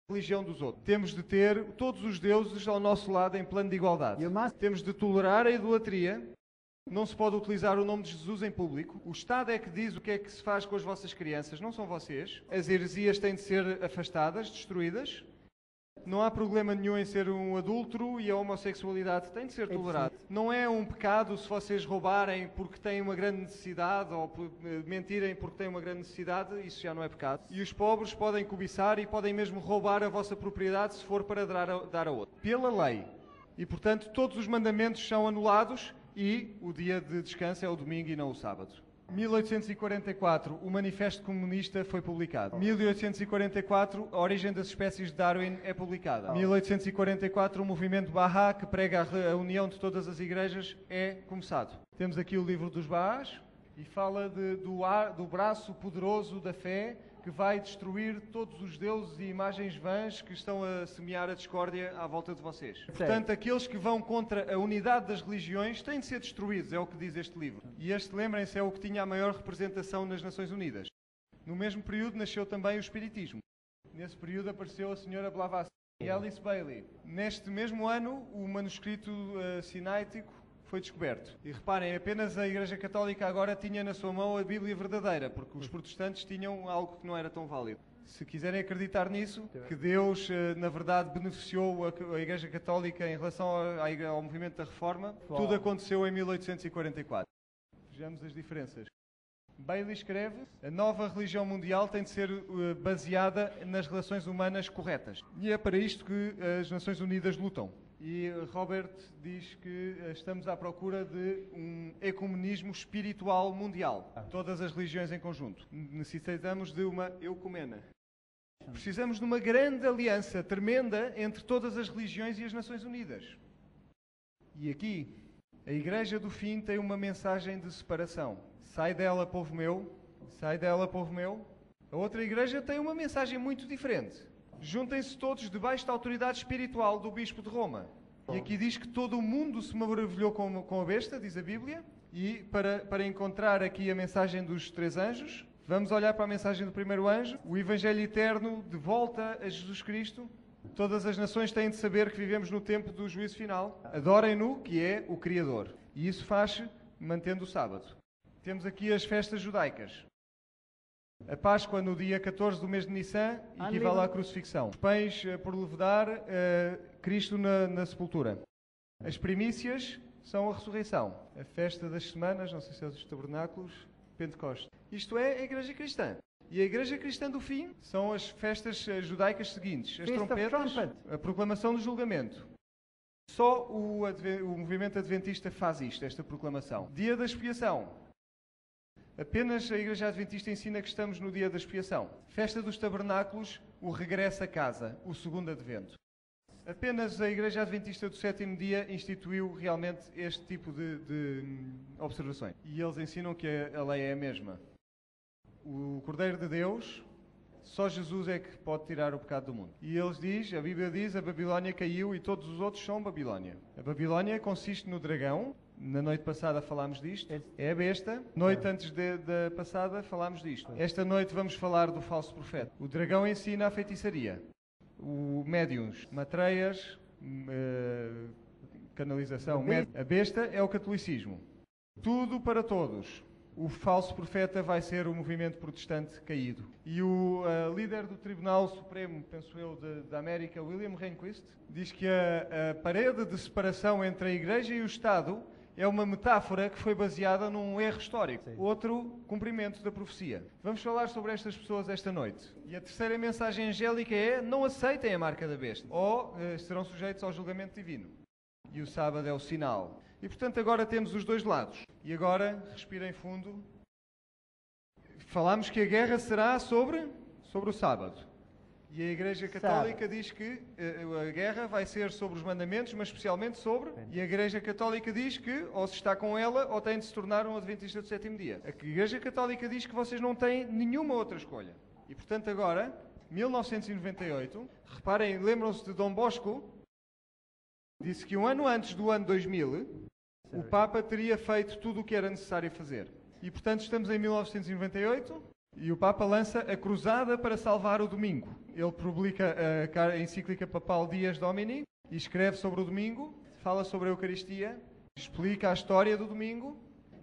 religião dos outros. Temos de ter todos os deuses ao nosso lado em plano de igualdade. Temos de tolerar a idolatria. Não se pode utilizar o nome de Jesus em público. O Estado é que diz o que é que se faz com as vossas crianças, não são vocês. As heresias têm de ser afastadas, destruídas. Não há problema nenhum em ser um adúltero e a homossexualidade tem de ser tolerada. Não é um pecado se vocês roubarem porque têm uma grande necessidade ou mentirem porque têm uma grande necessidade, isso já não é pecado. E os pobres podem cobiçar e podem mesmo roubar a vossa propriedade se for para dar a outro. Pela lei. E, portanto, todos os mandamentos são anulados e o dia de descanso é o domingo e não o sábado. 1844, o Manifesto Comunista foi publicado. 1844, a origem das espécies de Darwin é publicada. 1844, o movimento Bahá'í, que prega a união de todas as igrejas, é começado. Temos aqui o livro dos Bahá'ís e fala do braço poderoso da fé que vai destruir todos os deuses e imagens vãs que estão a semear a discórdia à volta de vocês. Portanto, aqueles que vão contra a unidade das religiões têm de ser destruídos, é o que diz este livro. E este, lembrem-se, é o que tinha a maior representação nas Nações Unidas. No mesmo período nasceu também o Espiritismo. Nesse período apareceu a Senhora Blavatsky e Alice Bailey. Neste mesmo ano, o manuscrito sinaítico foi descoberto. E reparem, apenas a Igreja Católica agora tinha na sua mão a Bíblia verdadeira, porque os protestantes tinham algo que não era tão válido. Se quiserem acreditar nisso, que Deus, na verdade, beneficiou a Igreja Católica em relação ao movimento da Reforma, tudo aconteceu em 1844. Vejamos as diferenças. Bailey escreve: a nova religião mundial tem de ser baseada nas relações humanas corretas. E é para isto que as Nações Unidas lutam. E Robert diz que estamos à procura de um ecumenismo espiritual mundial. Todas as religiões em conjunto. Necessitamos de uma ecumena. Precisamos de uma grande aliança tremenda entre todas as religiões e as Nações Unidas. E aqui, a Igreja do Fim tem uma mensagem de separação. Sai dela, povo meu. Sai dela, povo meu. A outra igreja tem uma mensagem muito diferente. Juntem-se todos debaixo da autoridade espiritual do Bispo de Roma. E aqui diz que todo o mundo se maravilhou com a besta, diz a Bíblia. E para encontrar aqui a mensagem dos 3 anjos, vamos olhar para a mensagem do primeiro anjo. O Evangelho eterno de volta a Jesus Cristo. Todas as nações têm de saber que vivemos no tempo do juízo final. Adorem-no, que é o Criador. E isso faz-se mantendo o sábado. Temos aqui as festas judaicas. A Páscoa no dia 14 do mês de Nissan equivale à crucifixão. Os pães por levedar, Cristo na sepultura. As primícias são a ressurreição. A festa das semanas, não sei se é dos tabernáculos, Pentecostes. Isto é a Igreja Cristã. E a Igreja Cristã do Fim são as festas judaicas seguintes. As trompetas, a proclamação do julgamento. Só o movimento adventista faz isto, esta proclamação. Dia da expiação. Apenas a Igreja Adventista ensina que estamos no dia da expiação. Festa dos tabernáculos, o regresso a casa, o segundo advento. Apenas a Igreja Adventista do sétimo dia instituiu realmente este tipo de observações. E eles ensinam que a lei é a mesma. O Cordeiro de Deus, só Jesus é que pode tirar o pecado do mundo. E a Bíblia diz, a Babilónia caiu e todos os outros são Babilónia. A Babilónia consiste no dragão. Na noite passada falámos disto. É a besta. Noite antes da passada falámos disto. Esta noite vamos falar do falso profeta. O dragão ensina a feitiçaria. O médiuns, matreias, canalização. A besta é o catolicismo. Tudo para todos. O falso profeta vai ser o movimento protestante caído. E o líder do Tribunal Supremo, penso eu, da América, William Rehnquist, diz que a parede de separação entre a Igreja e o Estado é uma metáfora que foi baseada num erro histórico. Sim. Outro cumprimento da profecia. Vamos falar sobre estas pessoas esta noite. E a terceira mensagem angélica é: não aceitem a marca da besta, ou serão sujeitos ao julgamento divino. E o sábado é o sinal. E portanto agora temos os dois lados. E agora, respirem fundo. Falámos que a guerra será sobre o sábado. E a Igreja Católica diz que a guerra vai ser sobre os mandamentos, mas especialmente sobre... E a Igreja Católica diz que ou se está com ela ou tem de se tornar um adventista do sétimo dia. A Igreja Católica diz que vocês não têm nenhuma outra escolha. E portanto agora, 1998, reparem, lembram-se de Dom Bosco? Disse que um ano antes do ano 2000, o Papa teria feito tudo o que era necessário fazer. E portanto estamos em 1998... E o Papa lança a cruzada para salvar o domingo. Ele publica a encíclica papal Dies Domini e escreve sobre o domingo, fala sobre a Eucaristia, explica a história do domingo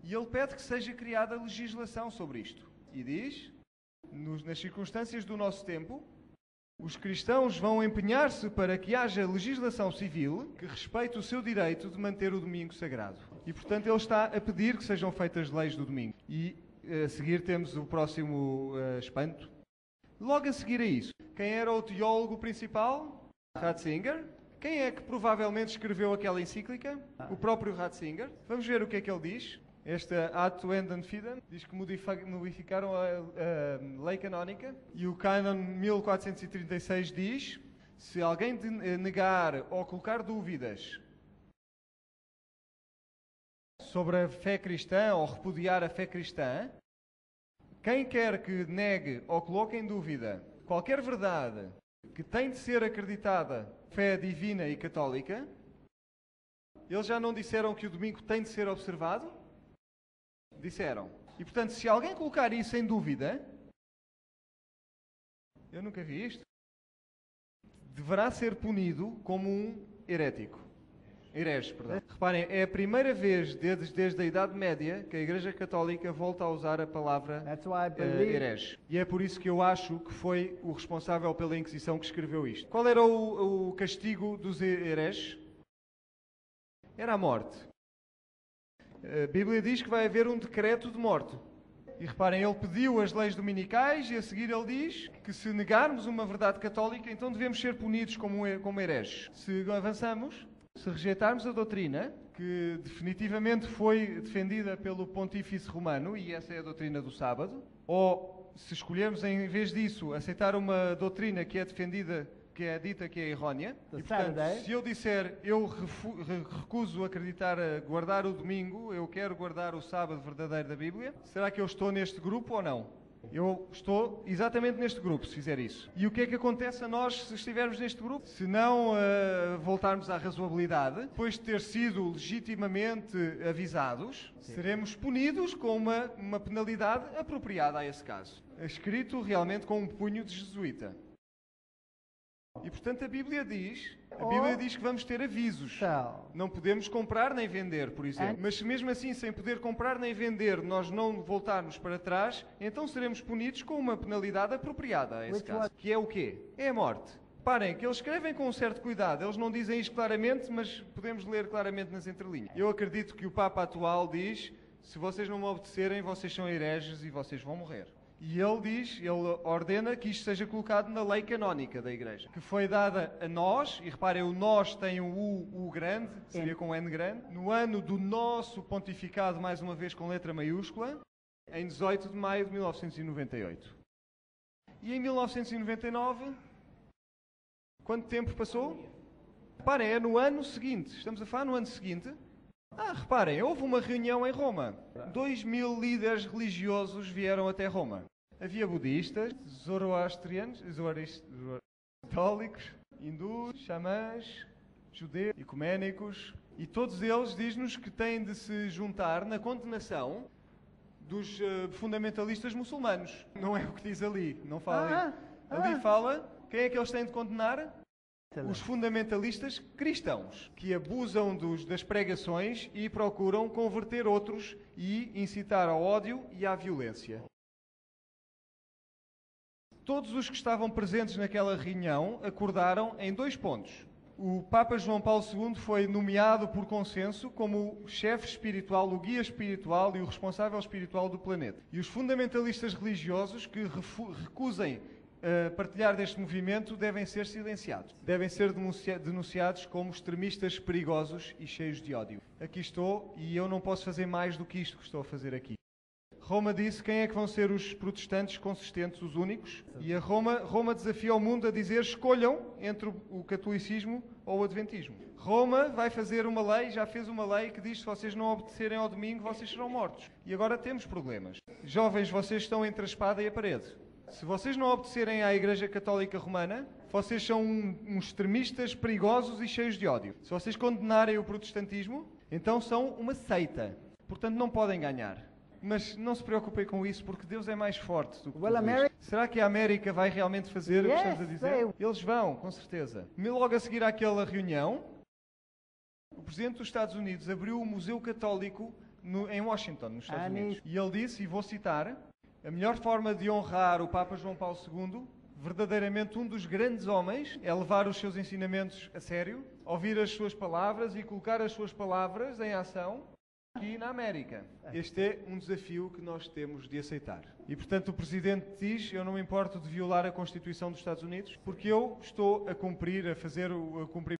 e ele pede que seja criada legislação sobre isto. E diz, nas circunstâncias do nosso tempo, os cristãos vão empenhar-se para que haja legislação civil que respeite o seu direito de manter o domingo sagrado. E, portanto, ele está a pedir que sejam feitas leis do domingo. E a seguir temos o próximo espanto. Logo a seguir a isso, quem era o teólogo principal? Ratzinger. Quem é que provavelmente escreveu aquela encíclica? O próprio Ratzinger. Vamos ver o que é que ele diz. Esta Ad Endem Fidem diz que modificaram a lei canónica. E o Canon 1436 diz: se alguém negar ou colocar dúvidas sobre a fé cristã ou repudiar a fé cristã, quem quer que negue ou coloque em dúvida qualquer verdade que tem de ser acreditada, fé divina e católica, eles já não disseram que o domingo tem de ser observado? Disseram. E, portanto, se alguém colocar isso em dúvida, eu nunca vi isto, deverá ser punido como um herético. Herege, perdão. Reparem, é a primeira vez desde a Idade Média que a Igreja Católica volta a usar a palavra herege. E é por isso que eu acho que foi o responsável pela Inquisição que escreveu isto. Qual era o castigo dos hereges? Era a morte. A Bíblia diz que vai haver um decreto de morte. E reparem, ele pediu as leis dominicais e a seguir ele diz que se negarmos uma verdade católica, então devemos ser punidos como hereges. Se avançamos, se rejeitarmos a doutrina, que definitivamente foi defendida pelo Pontífice Romano, e essa é a doutrina do sábado, ou se escolhermos em vez disso aceitar uma doutrina que é defendida, que é dita que é errónea, e portanto, se eu disser eu recuso acreditar, guardar o domingo, eu quero guardar o sábado verdadeiro da Bíblia, será que eu estou neste grupo ou não? Eu estou exatamente neste grupo, se fizer isso. E o que é que acontece a nós se estivermos neste grupo? Se não voltarmos à razoabilidade, depois de ter sido legitimamente avisados, seremos punidos com uma penalidade apropriada a esse caso. Escrito realmente com um punho de jesuíta. E portanto a Bíblia diz que vamos ter avisos. Não podemos comprar nem vender, por exemplo. Mas se mesmo assim, sem poder comprar nem vender, nós não voltarmos para trás, então seremos punidos com uma penalidade apropriada a esse caso. Que é o quê? É a morte. Parem, que eles escrevem com um certo cuidado. Eles não dizem isto claramente, mas podemos ler claramente nas entrelinhas. Eu acredito que o Papa atual diz: se vocês não me obedecerem, vocês são hereges e vocês vão morrer. E ele ordena que isto seja colocado na lei canónica da Igreja, que foi dada a nós, e reparem, o nós tem um U grande, seria com N grande, no ano do nosso pontificado, mais uma vez com letra maiúscula, em 18 de maio de 1998. E em 1999, quanto tempo passou? Reparem, é no ano seguinte, estamos a falar no ano seguinte. Reparem, houve uma reunião em Roma. 2.000 líderes religiosos vieram até Roma. Havia budistas, zoroastrianos, católicos, hindus, xamãs, judeus, ecuménicos, e todos eles dizem-nos que têm de se juntar na condenação dos fundamentalistas muçulmanos. Não é o que diz ali, não fala ali. Ali fala, quem é que eles têm de condenar? Os fundamentalistas cristãos, que abusam das pregações e procuram converter outros e incitar ao ódio e à violência. Todos os que estavam presentes naquela reunião acordaram em 2 pontos. O Papa João Paulo II foi nomeado por consenso como o chefe espiritual, o guia espiritual e o responsável espiritual do planeta. E os fundamentalistas religiosos que recusem partilhar deste movimento devem ser silenciados. Devem ser denunciados como extremistas perigosos e cheios de ódio. Aqui estou e eu não posso fazer mais do que isto que estou a fazer aqui. Roma disse quem é que vão ser os protestantes consistentes, os únicos, e Roma desafia o mundo a dizer escolham entre o catolicismo ou o adventismo. Roma vai fazer uma lei, já fez uma lei que diz que se vocês não obedecerem ao domingo, vocês serão mortos. E agora temos problemas. Jovens, vocês estão entre a espada e a parede. Se vocês não obedecerem à Igreja Católica Romana, vocês são uns extremistas perigosos e cheios de ódio. Se vocês condenarem o protestantismo, então são uma seita. Portanto, não podem ganhar. Mas não se preocupem com isso, porque Deus é mais forte do que Well, tudo America- isto. Será que a América vai realmente fazer o que Yes, estamos a dizer? they- Eles vão, com certeza. Logo a seguir àquela reunião, o Presidente dos Estados Unidos abriu o Museu Católico em Washington, nos Estados Unidos. E ele disse, e vou citar, a melhor forma de honrar o Papa João Paulo II, verdadeiramente um dos grandes homens, é levar os seus ensinamentos a sério, ouvir as suas palavras e colocar as suas palavras em ação aqui na América. Este é um desafio que nós temos de aceitar. E, portanto, o Presidente diz, eu não me importo de violar a Constituição dos Estados Unidos, porque eu estou a cumprir, a fazer o cumprimento